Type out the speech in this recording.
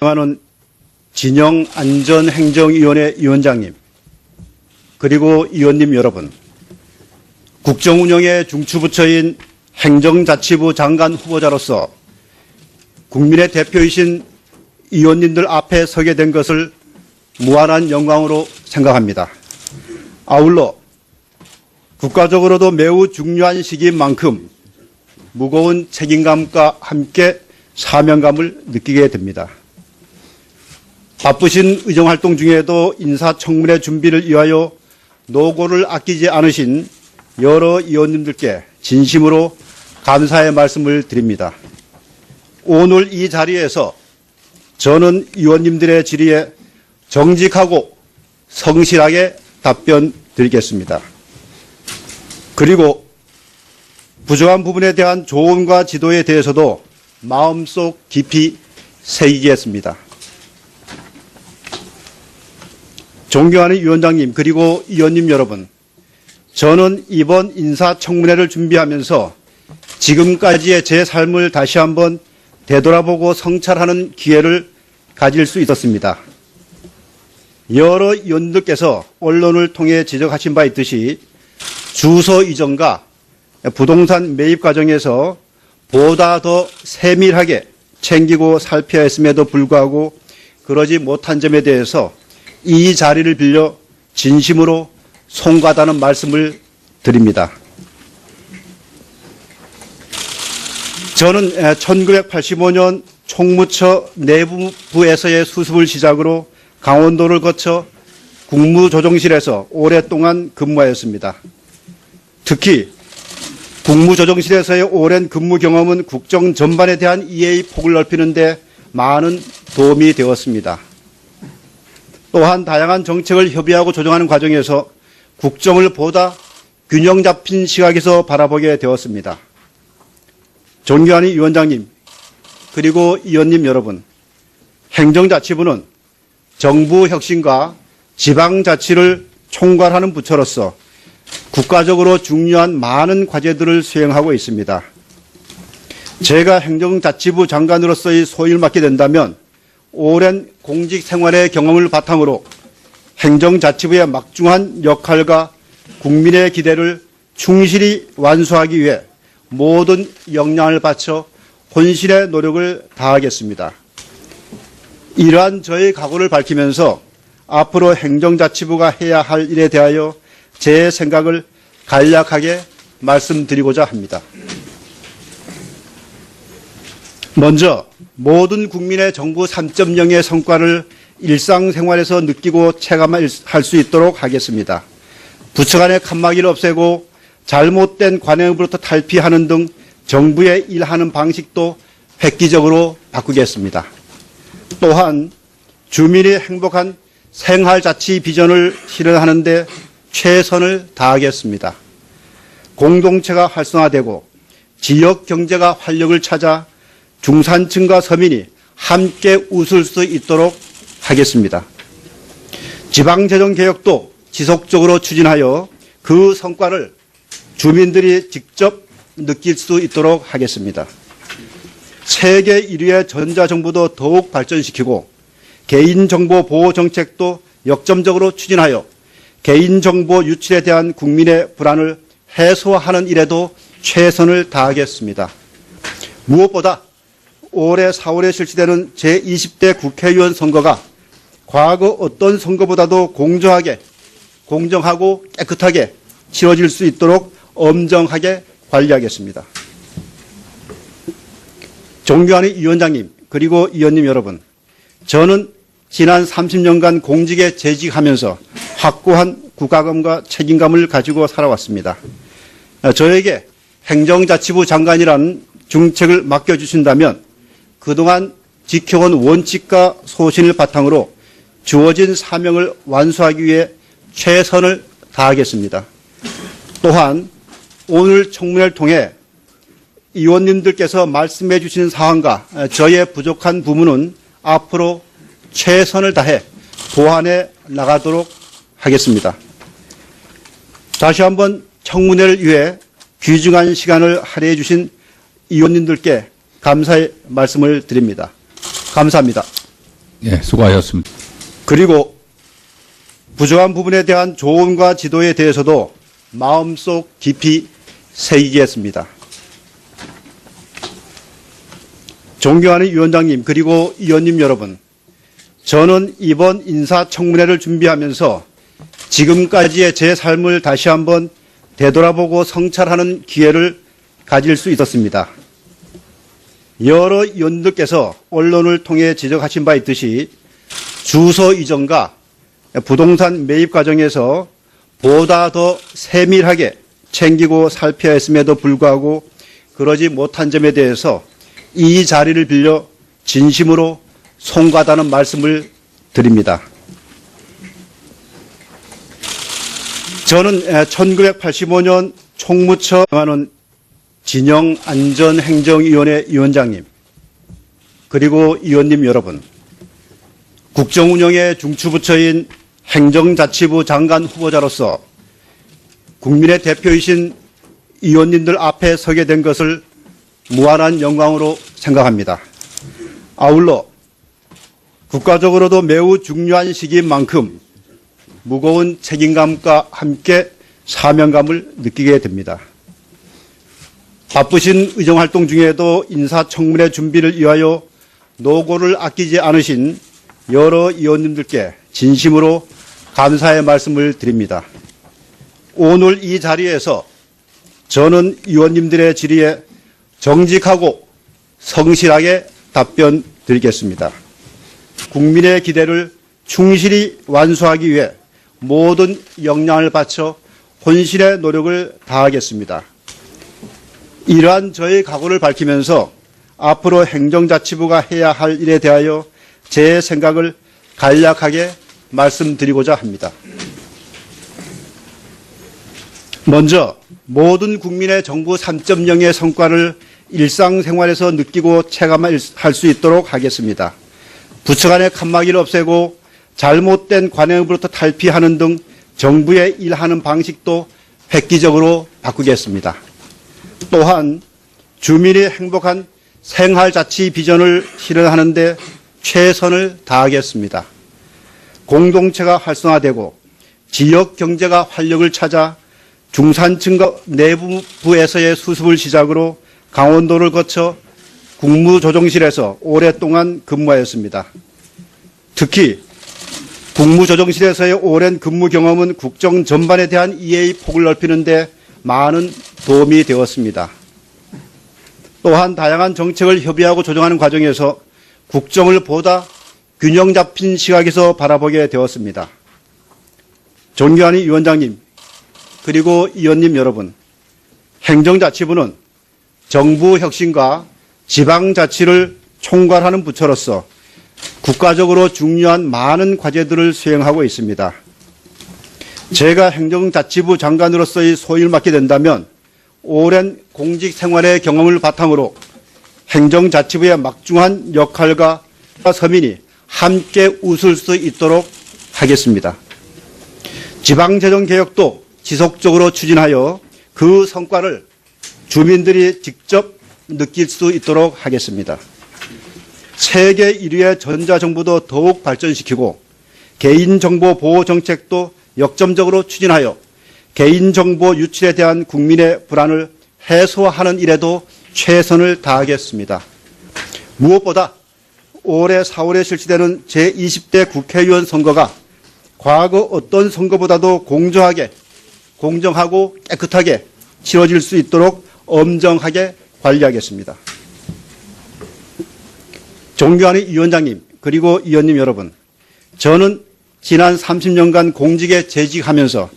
하는 진영안전행정위원회 위원장님, 그리고 위원님 여러분, 국정운영의 중추부처인 행정자치부 장관 후보자로서 국민의 대표이신 위원님들 앞에 서게 된 것을 무한한 영광으로 생각합니다. 아울러 국가적으로도 매우 중요한 시기인 만큼 무거운 책임감과 함께 사명감을 느끼게 됩니다. 바쁘신 의정활동 중에도 인사청문회 준비를 위하여 노고를 아끼지 않으신 여러 위원님들께 진심으로 감사의 말씀을 드립니다. 오늘 이 자리에서 저는 위원님들의 질의에 정직하고 성실하게 답변 드리겠습니다. 그리고 부족한 부분에 대한 조언과 지도에 대해서도 마음속 깊이 새기겠습니다. 존경하는 위원장님, 그리고 위원님 여러분, 저는 이번 인사청문회를 준비하면서 지금까지의 제 삶을 다시 한번 되돌아보고 성찰하는 기회를 가질 수 있었습니다. 여러 위원들께서 언론을 통해 지적하신 바 있듯이 주소 이전과 부동산 매입 과정에서 보다 더 세밀하게 챙기고 살펴야 했음에도 불구하고 그러지 못한 점에 대해서 이 자리를 빌려 진심으로 송구하다는 말씀을 드립니다. 저는 1985년 총무처 내부부에서의 수습을 시작으로 강원도를 거쳐 국무조정실에서 오랫동안 근무하였습니다. 특히 국무조정실에서의 오랜 근무 경험은 국정 전반에 대한 이해의 폭을 넓히는 데 많은 도움이 되었습니다. 또한 다양한 정책을 협의하고 조정하는 과정에서 국정을 보다 균형 잡힌 시각에서 바라보게 되었습니다. 존경하는 위원장님, 그리고 위원님 여러분, 행정자치부는 정부 혁신과 지방자치를 총괄하는 부처로서 국가적으로 중요한 많은 과제들을 수행하고 있습니다. 제가 행정자치부 장관으로서의 소임을 맡게 된다면 오랜 공직 생활의 경험을 바탕으로 행정자치부의 막중한 역할과 국민의 기대를 충실히 완수하기 위해 모든 역량을 바쳐 혼신의 노력을 다하겠습니다. 이러한 저의 각오를 밝히면서 앞으로 행정자치부가 해야 할 일에 대하여 제 생각을 간략하게 말씀드리고자 합니다. 먼저 모든 국민의 정부 3.0의 성과를 일상생활에서 느끼고 체감할 수 있도록 하겠습니다. 부처 간의 칸막이를 없애고 잘못된 관행으로부터 탈피하는 등 정부의 일하는 방식도 획기적으로 바꾸겠습니다. 또한 주민이 행복한 생활자치 비전을 실현하는 데 최선을 다하겠습니다. 공동체가 활성화되고 지역 경제가 활력을 찾아 중산층과 서민이 함께 웃을 수 있도록 하겠습니다. 지방재정개혁도 지속적으로 추진하여 그 성과를 주민들이 직접 느낄 수 있도록 하겠습니다. 세계 1위의 전자정부도 더욱 발전시키고 개인정보 보호 정책도 역점적으로 추진하여 개인정보 유출에 대한 국민의 불안을 해소하는 일에도 최선을 다하겠습니다. 무엇보다 올해 4월에 실시되는 제20대 국회의원 선거가 과거 어떤 선거보다도 공정하게, 공정하고 깨끗하게 치러질 수 있도록 엄정하게 관리하겠습니다. 존경하는 위원장님, 그리고 위원님 여러분, 저는 지난 30년간 공직에 재직하면서 확고한 국가감과 책임감을 가지고 살아왔습니다. 저에게 행정자치부 장관이라는 중책을 맡겨주신다면 그동안 지켜온 원칙과 소신을 바탕으로 주어진 사명을 완수하기 위해 최선을 다하겠습니다. 또한 오늘 청문회를 통해 의원님들께서 말씀해 주신 사항과 저의 부족한 부분은 앞으로 최선을 다해 보완해 나가도록 하겠습니다. 다시 한번 청문회를 위해 귀중한 시간을 할애해 주신 의원님들께 감사의 말씀을 드립니다. 감사합니다. 예, 수고하셨습니다. 그리고 부족한 부분에 대한 조언과 지도에 대해서도 마음속 깊이 새기겠습니다. 존경하는 위원장님 그리고 위원님 여러분, 저는 이번 인사청문회를 준비하면서 지금까지의 제 삶을 다시 한번 되돌아보고 성찰하는 기회를 가질 수 있었습니다. 여러 위원들께서 언론을 통해 지적하신 바 있듯이 주소 이전과 부동산 매입 과정에서 보다 더 세밀하게 챙기고 살펴야 했음에도 불구하고 그러지 못한 점에 대해서 이 자리를 빌려 진심으로 송구하다는 말씀을 드립니다. 저는 1985년 총무처 하는 진영안전행정위원회 위원장님 그리고 위원님 여러분, 국정운영의 중추부처인 행정자치부 장관 후보자로서 국민의 대표이신 위원님들 앞에 서게 된 것을 무한한 영광으로 생각합니다. 아울러 국가적으로도 매우 중요한 시기인 만큼 무거운 책임감과 함께 사명감을 느끼게 됩니다. 바쁘신 의정활동 중에도 인사청문회 준비를 위하여 노고를 아끼지 않으신 여러 위원님들께 진심으로 감사의 말씀을 드립니다. 오늘 이 자리에서 저는 위원님들의 질의에 정직하고 성실하게 답변 드리겠습니다. 국민의 기대를 충실히 완수하기 위해 모든 역량을 바쳐 혼신의 노력을 다하겠습니다. 이러한 저의 각오를 밝히면서 앞으로 행정자치부가 해야 할 일에 대하여 제 생각을 간략하게 말씀드리고자 합니다. 먼저 모든 국민의 정부 3.0의 성과를 일상생활에서 느끼고 체감할 수 있도록 하겠습니다. 부처 간의 칸막이를 없애고 잘못된 관행으로부터 탈피하는 등 정부의 일하는 방식도 획기적으로 바꾸겠습니다. 또한 주민이 행복한 생활자치 비전을 실현하는 데 최선을 다하겠습니다. 공동체가 활성화되고 지역 경제가 활력을 찾아 중산층과 내부에서의 수습을 시작으로 강원도를 거쳐 국무조정실에서 오랫동안 근무하였습니다. 특히 국무조정실에서의 오랜 근무 경험은 국정 전반에 대한 이해의 폭을 넓히는 데 많은 도움이 되었습니다. 또한 다양한 정책을 협의하고 조정하는 과정에서 국정을 보다 균형 잡힌 시각에서 바라보게 되었습니다. 존경하는 위원장님 그리고 위원님 여러분, 행정자치부는 정부 혁신과 지방자치를 총괄하는 부처로서 국가적으로 중요한 많은 과제들을 수행하고 있습니다. 제가 행정자치부 장관으로서의 소임을 맡게 된다면 오랜 공직 생활의 경험을 바탕으로 행정자치부의 막중한 역할과 서민이 함께 웃을 수 있도록 하겠습니다. 지방재정개혁도 지속적으로 추진하여 그 성과를 주민들이 직접 느낄 수 있도록 하겠습니다. 세계 1위의 전자정부도 더욱 발전시키고 개인정보 보호 정책도 역점적으로 추진하여 개인정보 유출에 대한 국민의 불안을 해소하는 일에도 최선을 다하겠습니다. 무엇보다 올해 4월에 실시되는 제20대 국회의원 선거가 과거 어떤 선거보다도 공정하게, 공정하고 깨끗하게 치러질 수 있도록 엄정하게 관리하겠습니다. 존경하는 위원장님 그리고 위원님 여러분, 저는 지난 30년간 공직에 재직하면서